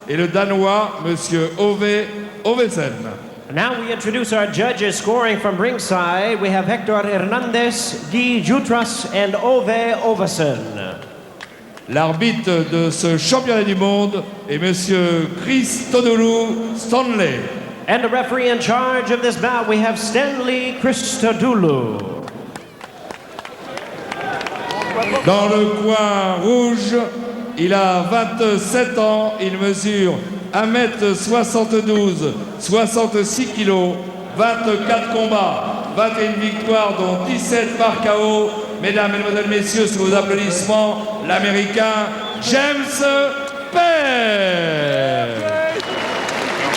et le Danois, Monsieur Ovesen. Now we introduce our judges scoring from ringside. We have Hector Hernandez, Guy Jutras, and Ove Ovesen. L'arbitre de ce championnat du monde est Monsieur Christodoulou Stanley. And the referee in charge of this bout, we have Stanley Christodoulou. Dans le coin rouge, il a 27 ans, il mesure 1m72, 66 kg, 24 combats, 21 victoires dont 17 par KO. Mesdames, Mesdemoiselles, Messieurs, sous vos applaudissements, l'Américain James Peck.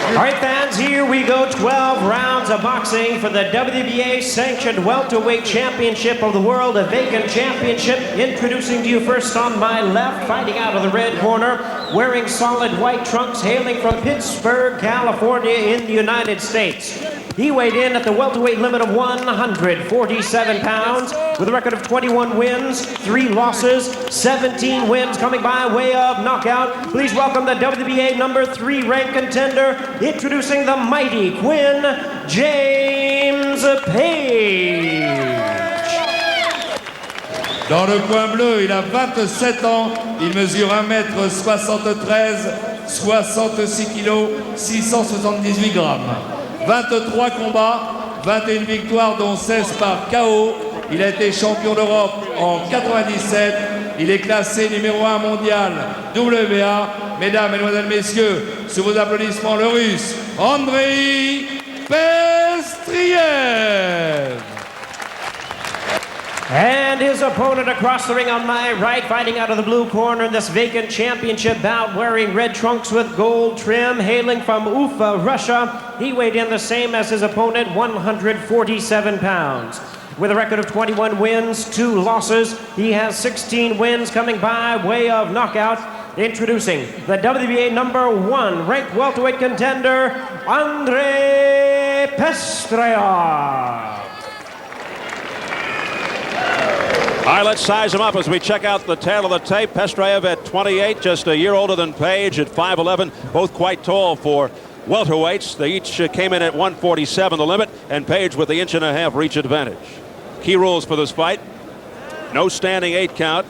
All right, fans, here we go. 12 rounds of boxing for the WBA-sanctioned welterweight championship of the world, a vacant championship. Introducing to you first on my left, fighting out of the red corner, wearing solid white trunks, hailing from Pittsburgh, California in the United States. He weighed in at the welterweight limit of 147 pounds with a record of 21 wins, 3 losses, 17 wins coming by way of knockout. Please welcome the WBA number 3 ranked contender, introducing the mighty Quinn James Page. Dans le coin bleu, il a 27 ans, il mesure 1m73, 66 kg, 678 grammes. 23 combats, 21 victoires dont 16 par KO. Il a été champion d'Europe en 97. Il est classé numéro 1 mondial WBA. Mesdames, Mesdemoiselles, Messieurs, sous vos applaudissements, le Russe Andrei Pestriaev. And his opponent across the ring on my right, fighting out of the blue corner in this vacant championship bout, wearing red trunks with gold trim, hailing from Ufa, Russia. He weighed in the same as his opponent, 147 pounds. With a record of 21 wins, 2 losses, he has 16 wins coming by way of knockout. Introducing the WBA number 1 ranked welterweight contender, Andrei Pestriaev. All right, let's size him up as we check out the tail of the tape. Pestriaev at 28, just a year older than Page at 5'11", both quite tall for welterweights. They each came in at 147, the limit, and Page with the 1.5 inch reach advantage. Key rules for this fight: no standing 8 count.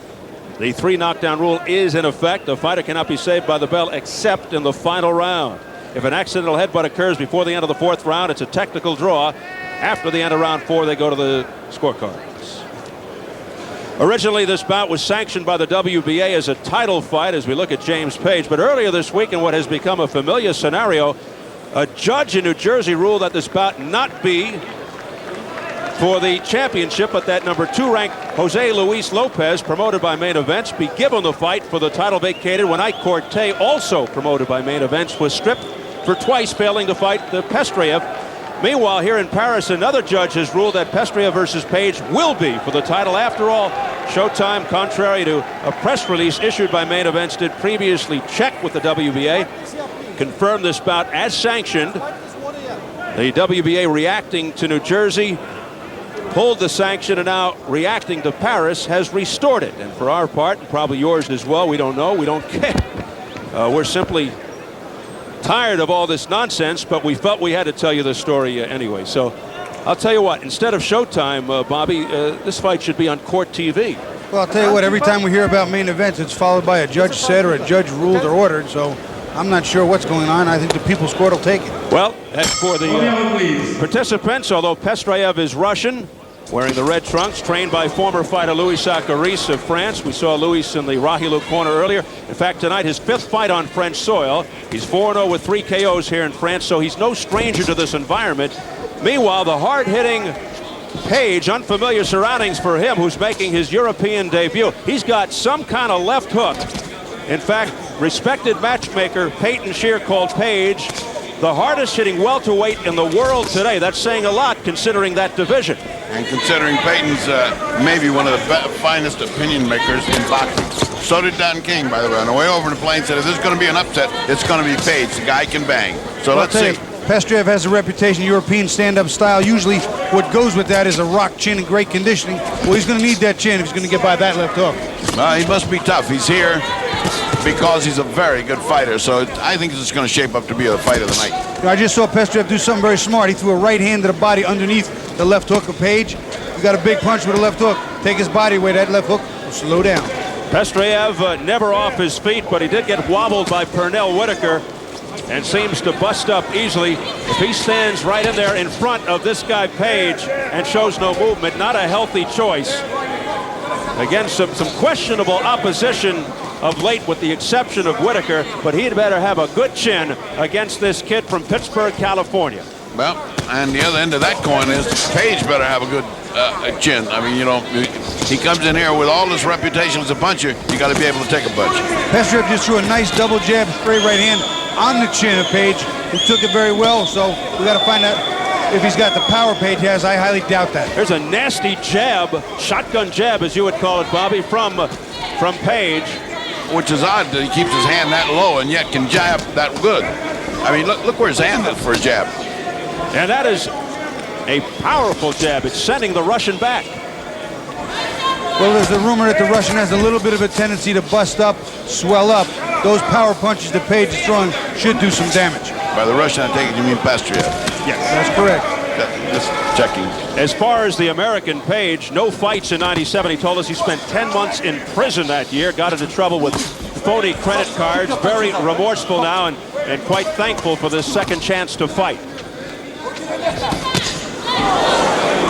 The 3 knockdown rule is in effect. The fighter cannot be saved by the bell except in the final round. If an accidental headbutt occurs before the end of the 4th round, it's a technical draw. After the end of round 4, they go to the scorecards. Originally, this bout was sanctioned by the WBA as a title fight as we look at James Page. But earlier this week, in what has become a familiar scenario, a judge in New Jersey ruled that this bout not be for the championship, but that number 2 ranked Jose Luis Lopez, promoted by Main Events, be given the fight for the title vacated when Ike Corte, also promoted by Main Events, was stripped for twice failing to fight the Pestriaev. Meanwhile, here in Paris, another judge has ruled that Pestriaev versus Page will be for the title. After all, Showtime, contrary to a press release issued by Main Events, did previously check with the WBA, confirmed this bout as sanctioned. The WBA reacting to New Jersey, pulled the sanction, and now reacting to Paris has restored it. And for our part, and probably yours as well, we don't know, we don't care. We're simply tired of all this nonsense, but we felt we had to tell you the story anyway. So I'll tell you what, instead of Showtime, Bobby, this fight should be on Court TV. Well, I'll tell you what, every time we hear about Main Events, it's followed by a judge said or a judge ruled or ordered, so I'm not sure what's going on. I think the People's Court will take it. Well, that's for the participants, although Pestriaev is Russian, wearing the red trunks, trained by former fighter Louis Saccaris of France. We saw Louis in the Rahilou corner earlier. In fact, tonight, his 5th fight on French soil. He's 4-0 with 3 KOs here in France, so he's no stranger to this environment. Meanwhile, the hard-hitting Page, unfamiliar surroundings for him, who's making his European debut. He's got some kind of left hook. In fact, respected matchmaker Peyton Shear called Page the hardest hitting welterweight in the world today. That's saying a lot considering that division. And considering Peyton's maybe one of the finest opinion makers in boxing. So did Don King, by the way. On the way over to the plane, said if this is going to be an upset, it's going to be Page. The guy can bang. So let's see. Pestriaev has a reputation, European stand-up style. Usually what goes with that is a rock chin and great conditioning. Well, he's going to need that chin if he's going to get by that left hook. Well, he must be tough. He's here. because he's a very good fighter. So I think this is going to shape up to be the fight of the night. I just saw Pestriaev do something very smart. He threw a right hand to the body underneath the left hook of Page. You got a big punch with a left hook. Take his body away. That left hook will slow down. Pestriaev never off his feet, but he did get wobbled by Pernell Whitaker and seems to bust up easily. If he stands right in there in front of this guy Page and shows no movement, not a healthy choice. Again, some questionable opposition of late with the exception of Whitaker, but he'd better have a good chin against this kid from Pittsburgh, California. Well, and the other end of that coin is Page better have a good chin. I mean, you know, he comes in here with all this reputation as a puncher, you got to be able to take a punch. Pestriaev just threw a nice double jab, straight right hand on the chin of Page, who took it very well, so we got to find out if he's got the power Page has. I highly doubt that. There's a nasty jab, shotgun jab, as you would call it, Bobby, from Page. Which is odd that he keeps his hand that low and yet can jab that good. I mean, look where his hand is for a jab. And that is a powerful jab. It's sending the Russian back. Well, there's a rumor that the Russian has a little bit of a tendency to bust up, swell up. Those power punches that Page is throwing should do some damage. By the Russian, I take it you mean Pestriaev. Yes. That's correct. Just checking. As far as the American Page, no fights in '97. He told us he spent 10 months in prison that year, got into trouble with phony credit cards, very remorseful now and quite thankful for this second chance to fight.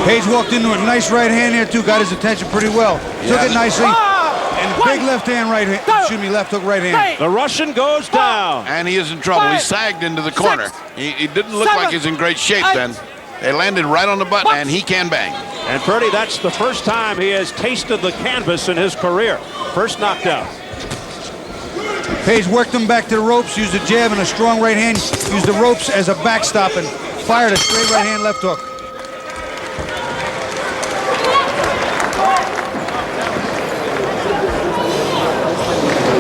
Page walked into a nice right hand there too, got his attention pretty well. Took it nicely. And big left hand, right hand, excuse me, left hook, right hand. The Russian goes down. And he is in trouble. He sagged into the corner. He didn't look like he's in great shape then. They landed right on the button, and he can bang. And Purdy, that's the first time he has tasted the canvas in his career. First knockdown. Page worked him back to the ropes, used a jab and a strong right hand, used the ropes as a backstop and fired a straight right hand left hook.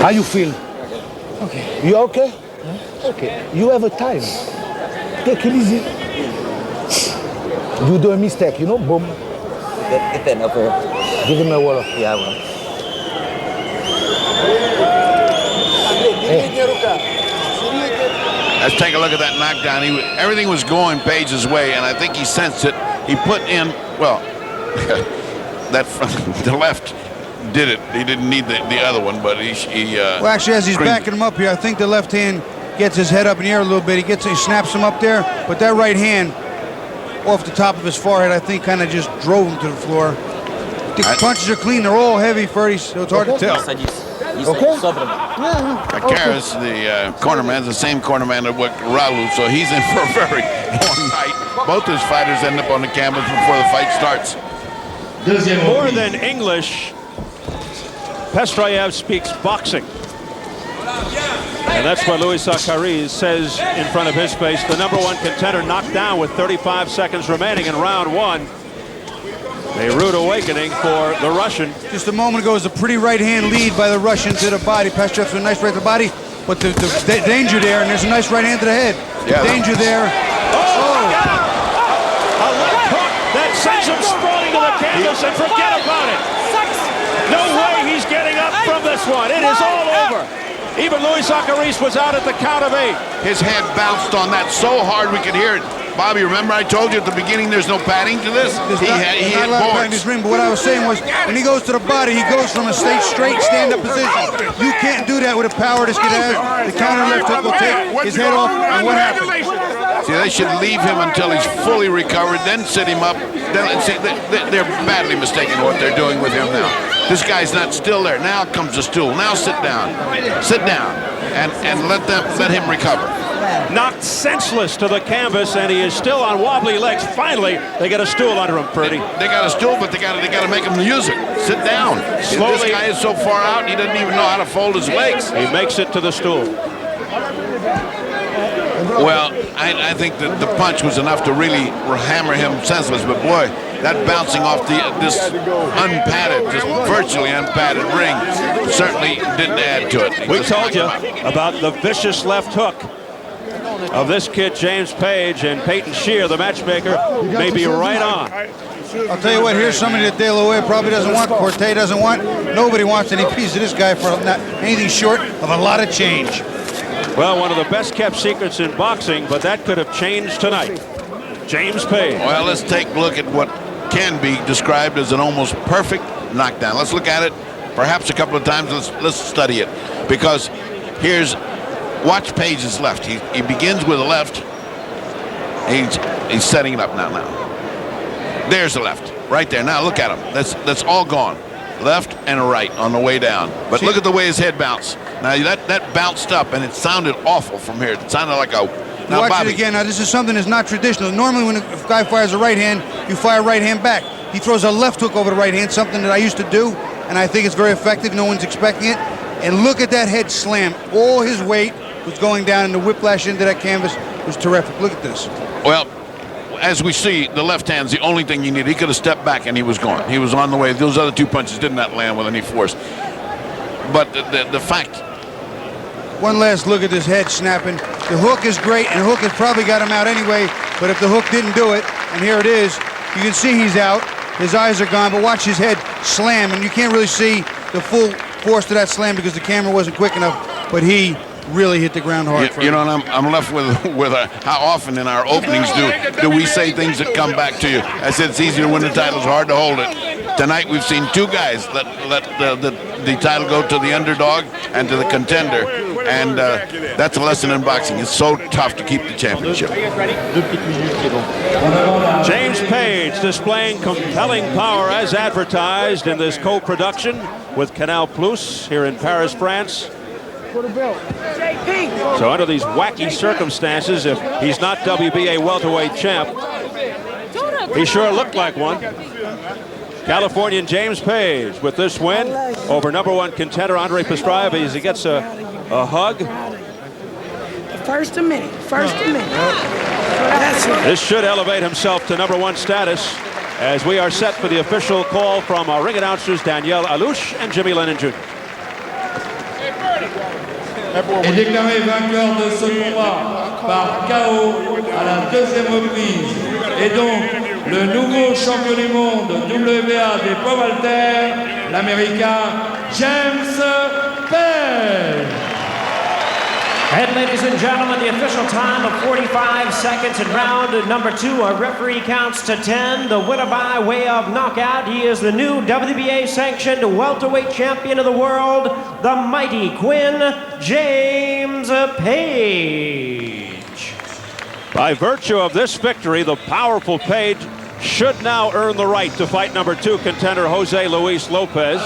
How you feel? Okay. You okay? Okay. You have a time. Take it easy. You do a mistake, you know? Boom. Give him a water. Yeah, I will. Let's take a look at that knockdown. Everything was going Page's way, and I think he sensed it. He put in, well, the left did it. He didn't need the other one, but he well, actually, as he's backing him up here, I think the left hand gets his head up in the air a little bit. He snaps him up there, but that right hand off the top of his forehead, I think, kind of just drove him to the floor. The punches are clean. They're all heavy, Ferdy, so it's hard to tell. Karas, the cornerman, is the same cornerman that worked Raul, so he's in for a very long night. Both his fighters end up on the canvas before the fight starts. More than English, Pestriaev speaks boxing. And that's what Louis Zachary says in front of his face. The #1 contender knocked down with 35 seconds remaining in round one. A rude awakening for the Russian. Just a moment ago, it was a pretty right hand lead by the Russian to the body. Pestriaev with a nice right to the body, but the danger there, and there's a nice right hand to the head. Yeah. Danger there. Oh, God. A left hook that sends him sprawling to the canvas, and forget about it. No way he's getting up from this one. It is all over. Even Louis Zachary was out at the count of 8. His head bounced on that so hard we could hear it. Bobby, remember I told you at the beginning there's no padding to this? He hit boards. But what I was saying was, when he goes to the body, he goes from a straight stand-up position. You can't do that with a power this kid has. The counter left hook will take his head off, and what happens? See, they should leave him until he's fully recovered, then sit him up. See, they're badly mistaken what they're doing with him now. This guy's not still there. Now comes the stool. Now sit down. Sit down, and let him recover. Knocked senseless to the canvas, and he is still on wobbly legs. Finally, they get a stool under him, Purdy. They got a stool, but they got to make him use it. Sit down. Slowly. This guy is so far out, he doesn't even know how to fold his legs. He makes it to the stool. Well, I think that the punch was enough to really hammer him senseless, but boy, that bouncing off this unpadded, just virtually unpadded ring certainly didn't add to it. We told you about the vicious left hook of this kid, James Page, and Peyton Shear, the matchmaker, may be right on. I'll tell you what, here's somebody that De La Hoya probably doesn't want, Corte doesn't want. Nobody wants any piece of this guy for not anything short of a lot of change. Well, one of the best kept secrets in boxing, but that could have changed tonight. James Page. Well, let's take a look at what can be described as an almost perfect knockdown. Let's look at it perhaps a couple of times. Let's study it, because watch Page's left. He begins with the left. He's setting it up now. There's the left right there. Now look at him. That's all gone. Left and a right on the way down. But look at the way his head bounced. Now that bounced up, and it sounded awful from here. It sounded like a. Now watch Bobby, it again. Now this is something that's not traditional. Normally when a guy fires a right hand, you fire right hand back. He throws a left hook over the right hand, something that I used to do, and I think it's very effective. No one's expecting it. And look at that head slam. All his weight was going down, and the whiplash into that canvas was terrific. Look at this. Well, as we see, the left hand's the only thing you need. He could have stepped back and he was gone. He was on the way. Those other two punches did not land with any force. But the fact. One last look at this head snapping. The hook is great, and the hook has probably got him out anyway. But if the hook didn't do it, and here it is, you can see he's out. His eyes are gone, but watch his head slam, and you can't really see the full force to that slam because the camera wasn't quick enough. But he really hit the ground hard. You know, and I'm left with how often in our openings do we say things that come back to you? I said it's easy to win the title, it's hard to hold it. Tonight we've seen two guys let the title go to the underdog and to the contender, and that's a lesson in boxing. It's so tough to keep the championship. James Page displaying compelling power as advertised in this co-production with Canal Plus here in Paris, France. So under these wacky circumstances, if he's not WBA welterweight champ, he sure looked like one. Californian James Page with this win over #1 contender Andrei Pestriaev as he gets a hug. First a minute. This should elevate himself to #1 status as we are set for the official call from our ring announcers Danielle Alouche and Jimmy Lennon Jr. Est déclaré vainqueur de ce combat par KO à la deuxième reprise. Et donc, le nouveau champion du monde WBA des poids Welter, l'Américain James Page. And ladies and gentlemen, the official time of 45 seconds in round number 2. Our referee counts to 10. The winner by way of knockout. He is the new WBA-sanctioned welterweight champion of the world, the mighty Quinn, James Page. By virtue of this victory, the powerful Page should now earn the right to fight #2 contender Jose Luis Lopez.